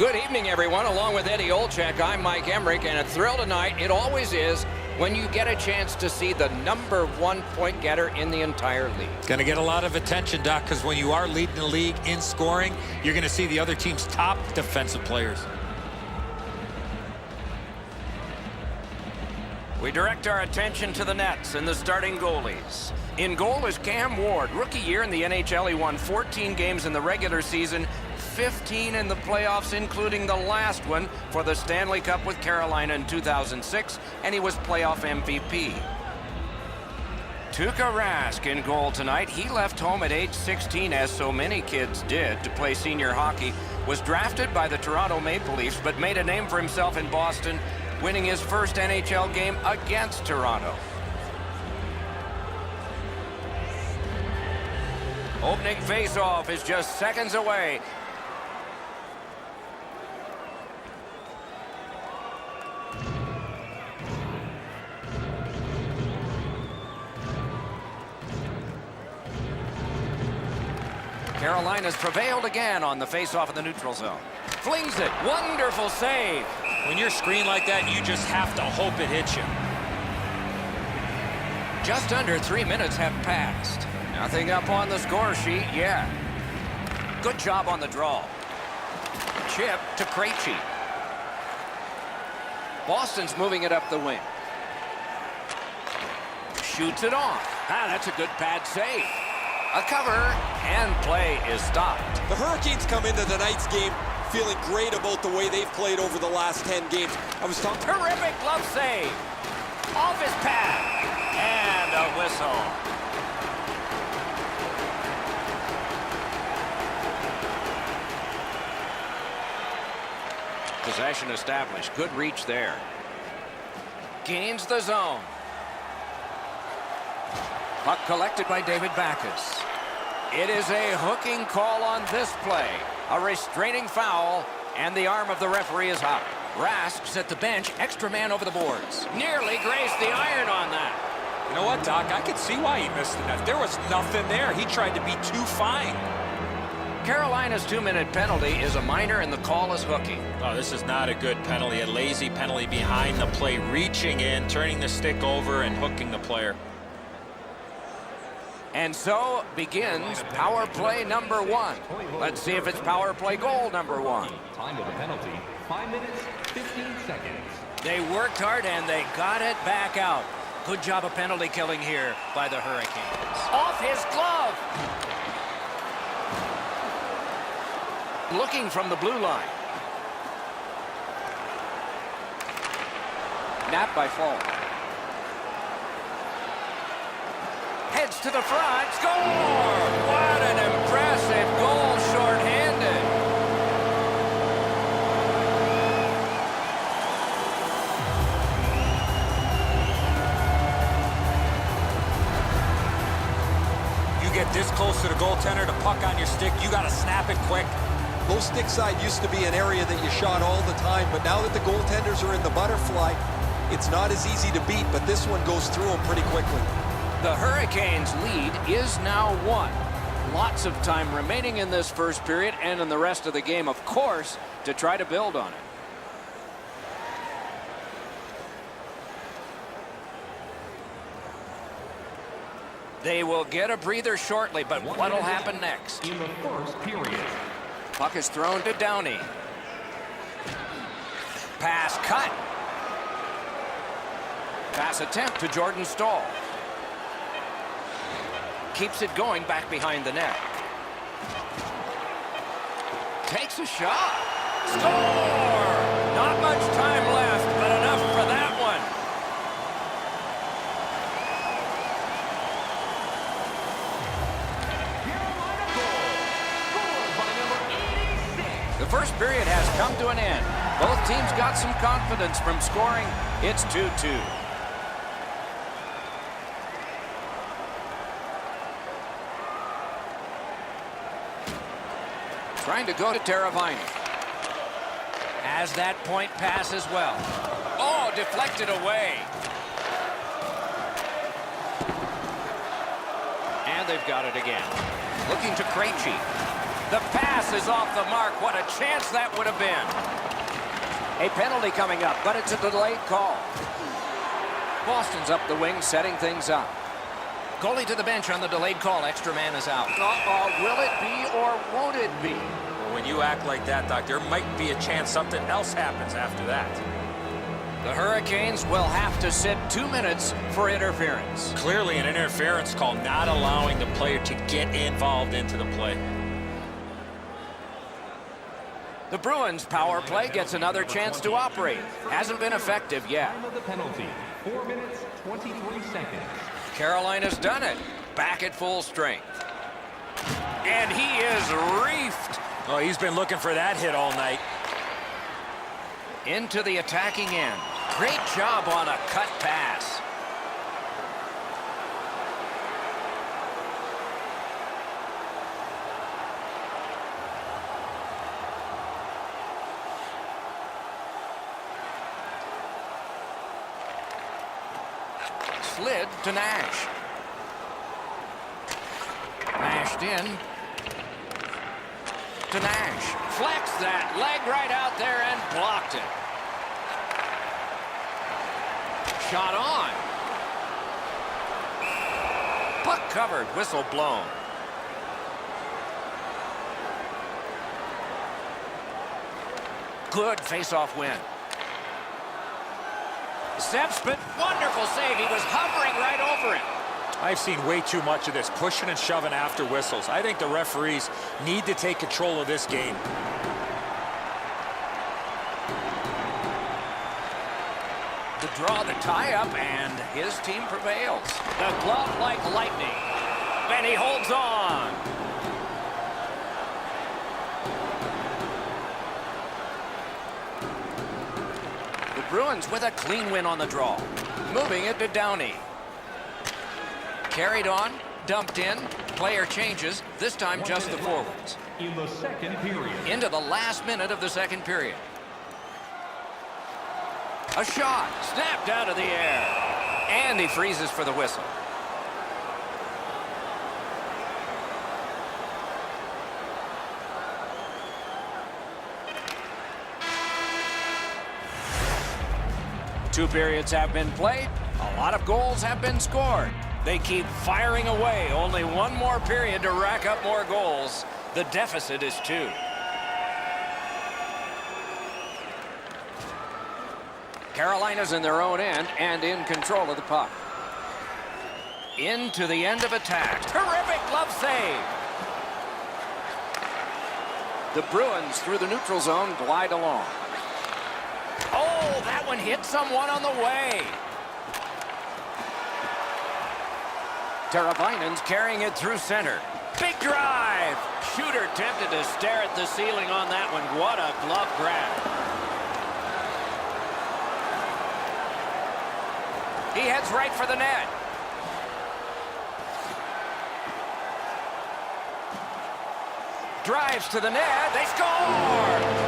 Good evening, everyone. Along with Eddie Olczyk, I'm Mike Emmerich, and a thrill tonight, it always is, when you get a chance to see the #1 point getter in the entire league. Going to get a lot of attention, Doc, because when you are leading the league in scoring, you're going to see the other team's top defensive players. We direct our attention to the nets and the starting goalies. In goal is Cam Ward. Rookie year in the NHL, he won 14 games in the regular season, 15 in the playoffs, including the last one for the Stanley Cup with Carolina in 2006, and he was playoff MVP. Tuukka Rask in goal tonight. He left home at age 16, as so many kids did, to play senior hockey. Was drafted by the Toronto Maple Leafs, but made a name for himself in Boston, winning his first NHL game against Toronto. Opening face-off is just seconds away. Carolina's prevailed again on the face-off in the neutral zone. Flings it. Wonderful save. When you're screened like that, you just have to hope it hits you. Just under 3 minutes have passed. Nothing up on the score sheet yet. Good job on the draw. Chip to Krejci. Boston's moving it up the wing. Shoots it off. That's a good pad save. A cover, and play is stopped. The Hurricanes come into tonight's game feeling great about the way they've played over the last 10 games. I was talking... Terrific glove save. Off his pad. And a whistle. Possession established. Good reach there. Gains the zone. Puck collected by David Backes. It is a hooking call on this play. A restraining foul, and the arm of the referee is up. Rask's at the bench, extra man over the boards. Nearly grazed the iron on that. You know what, Doc? I could see why he missed the net. There was nothing there. He tried to be too fine. Carolina's 2-minute penalty is a minor, and the call is hooking. Oh, this is not a good penalty. A lazy penalty behind the play, reaching in, turning the stick over, and hooking the player. And so begins power play #1. Let's see if it's power play goal #1. Time of the penalty, 5 minutes, 15 seconds. They worked hard and they got it back out. Good job of penalty killing here by the Hurricanes. Off his glove. Looking from the blue line. Napped by Fall. Heads to the front. Score! What an impressive goal, shorthanded. You get this close to the goaltender, the puck on your stick, you got to snap it quick. Low stick side used to be an area that you shot all the time, but now that the goaltenders are in the butterfly, it's not as easy to beat, but this one goes through them pretty quickly. The Hurricanes' lead is now 1. Lots of time remaining in this first period and in the rest of the game, of course, to try to build on it. They will get a breather shortly, but what'll happen next? In the first period. Puck is thrown to Downey. Pass cut. Pass attempt to Jordan Staal. Keeps it going back behind the net. Takes a shot. Score! Not much time left, but enough for that one. The first period has come to an end. Both teams got some confidence from scoring. It's 2-2. Trying to go to Teravainen. Has that point pass as well. Oh, deflected away. And they've got it again. Looking to Krejci. The pass is off the mark. What a chance that would have been. A penalty coming up, but it's a delayed call. Boston's up the wing, setting things up. Goalie to the bench on the delayed call. Extra man is out. Will it be or won't it be? Well, when you act like that, Doc, there might be a chance something else happens after that. The Hurricanes will have to sit 2 minutes for interference. Clearly an interference call, not allowing the player to get involved into the play. The Bruins power play gets another chance to operate. Hasn't been effective yet. Time of the penalty, 4 minutes, 23 seconds. Carolina's done it. Back at full strength. And he is reefed. Oh, he's been looking for that hit all night. Into the attacking end. Great job on a cut pass. Slid to Nash. Mashed in to Nash. Flex that leg right out there and blocked it. Shot on. Puck covered, whistle blown. Good face-off win. Zepspin, wonderful save. He was hovering right over it. I've seen way too much of this, pushing and shoving after whistles. I think the referees need to take control of this game. The draw, the tie-up, and his team prevails. The glove like lightning. And he holds on. The Bruins with a clean win on the draw. Moving it to Downey. Carried on, dumped in, player changes, this time just the forwards. In the second period. Into the last minute of the second period. A shot, snapped out of the air. And he freezes for the whistle. Two periods have been played. A lot of goals have been scored. They keep firing away. Only one more period to rack up more goals. The deficit is 2. Carolina's in their own end and in control of the puck. Into the end of attack. Terrific glove save. The Bruins through the neutral zone glide along. Oh, that one hit someone on the way. Teravainen's carrying it through center. Big drive. Shooter tempted to stare at the ceiling on that one. What a glove grab. He heads right for the net. Drives to the net. They score!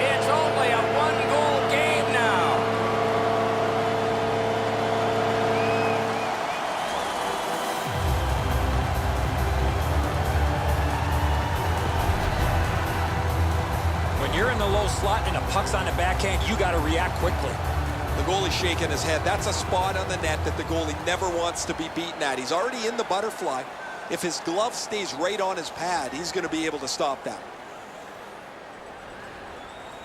It's only a one-goal game now. When you're in the low slot and a puck's on the backhand, you got to react quickly. The goalie's shaking his head. That's a spot on the net that the goalie never wants to be beaten at. He's already in the butterfly. If his glove stays right on his pad, he's going to be able to stop that.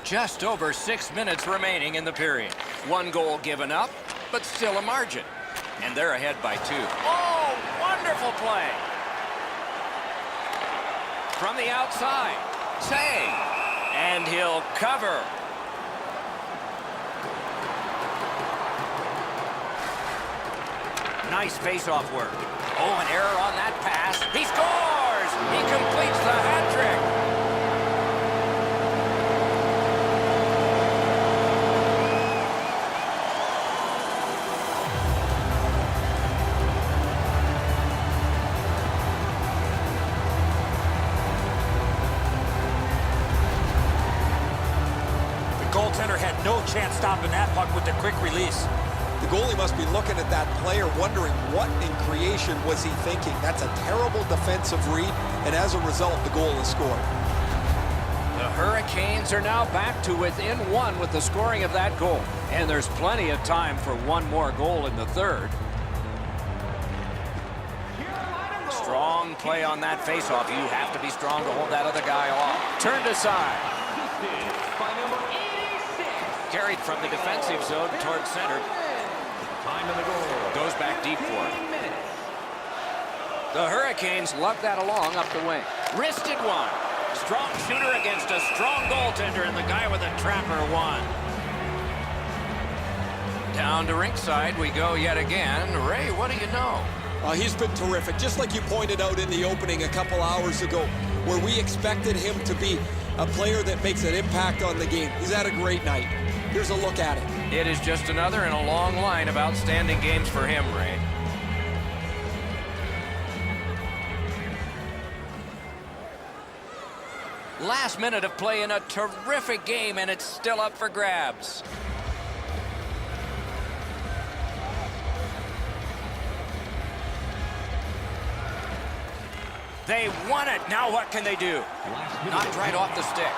Just over 6 minutes remaining in the period. One goal given up, but still a margin. And they're ahead by 2. Oh, wonderful play. From the outside. Save. And he'll cover. Nice face-off work. Oh, an error on that pass. He scores! He completes the hat trick. The goaltender had no chance stopping that puck with the quick release. The goalie must be looking at that player wondering what in creation was he thinking. That's a terrible defensive read, and as a result, the goal is scored. The Hurricanes are now back to within one with the scoring of that goal. And there's plenty of time for one more goal in the third. Strong play on that faceoff. You have to be strong to hold that other guy off. Turned aside. Carried from the defensive zone towards center. Time in the goal. Goes back deep for it. The Hurricanes lug that along up the wing. Wristed one. Strong shooter against a strong goaltender, and the guy with a trapper won. Down to rinkside we go yet again. Ray, what do you know? He's been terrific, just like you pointed out in the opening a couple hours ago, where we expected him to be a player that makes an impact on the game. He's had a great night. Here's a look at it. It is just another in a long line of outstanding games for him, Ray. Last minute of play in a terrific game, and it's still up for grabs. They won it. Now what can they do? Knocked right off the stick.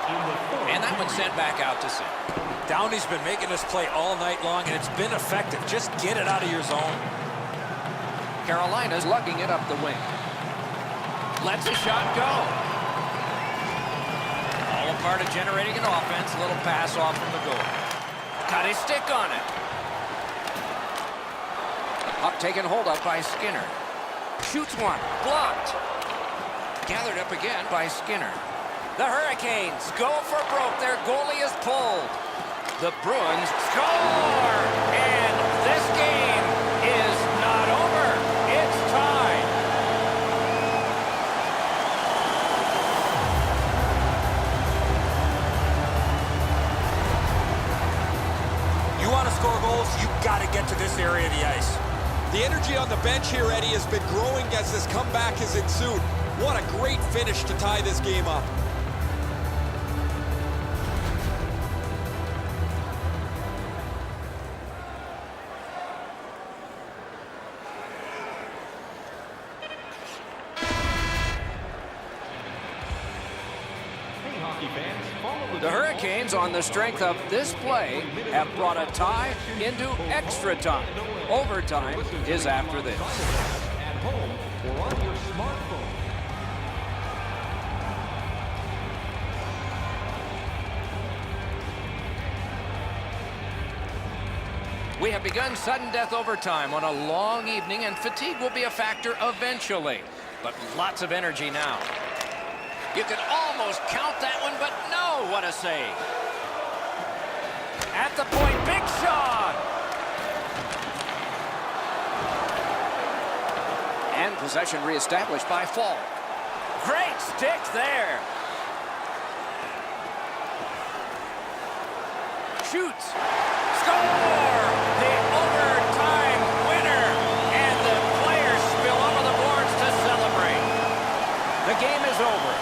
And that one's sent back out to center. Downey's been making this play all night long, and it's been effective. Just get it out of your zone. Carolina's lugging it up the wing. Lets a shot go. All a part of generating an offense. A little pass off from the goal. Got his stick on it. Puck taken hold of by Skinner. Shoots one. Blocked. Gathered up again by Skinner. The Hurricanes go for broke. Their goalie is pulled. The Bruins score! And this game is not over. It's tied. You want to score goals, you got to get to this area of the ice. The energy on the bench here, Eddie, has been growing as this comeback has ensued. What a great finish to tie this game up. Hey, hockey fans, follow The Hurricanes, on the strength of this play, have brought a tie into extra time. Overtime is after this. at home or on your smartphone. We have begun sudden death overtime on a long evening, and fatigue will be a factor eventually. But lots of energy now. You could almost count that one, but no, what a save. At the point, big shot! And possession reestablished by Fall. Great stick there. Shoots. Score! The overtime winner. And the players spill over the boards to celebrate. The game is over.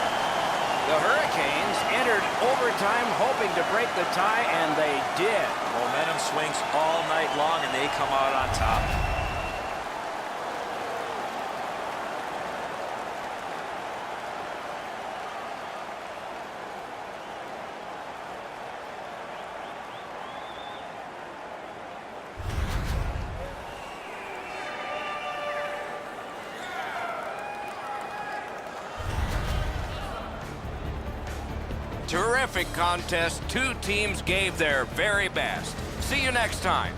The Hurricanes entered overtime hoping to break the tie, and they did. Momentum swings all night long, and they come out on top. Terrific contest. Two teams gave their very best. See you next time.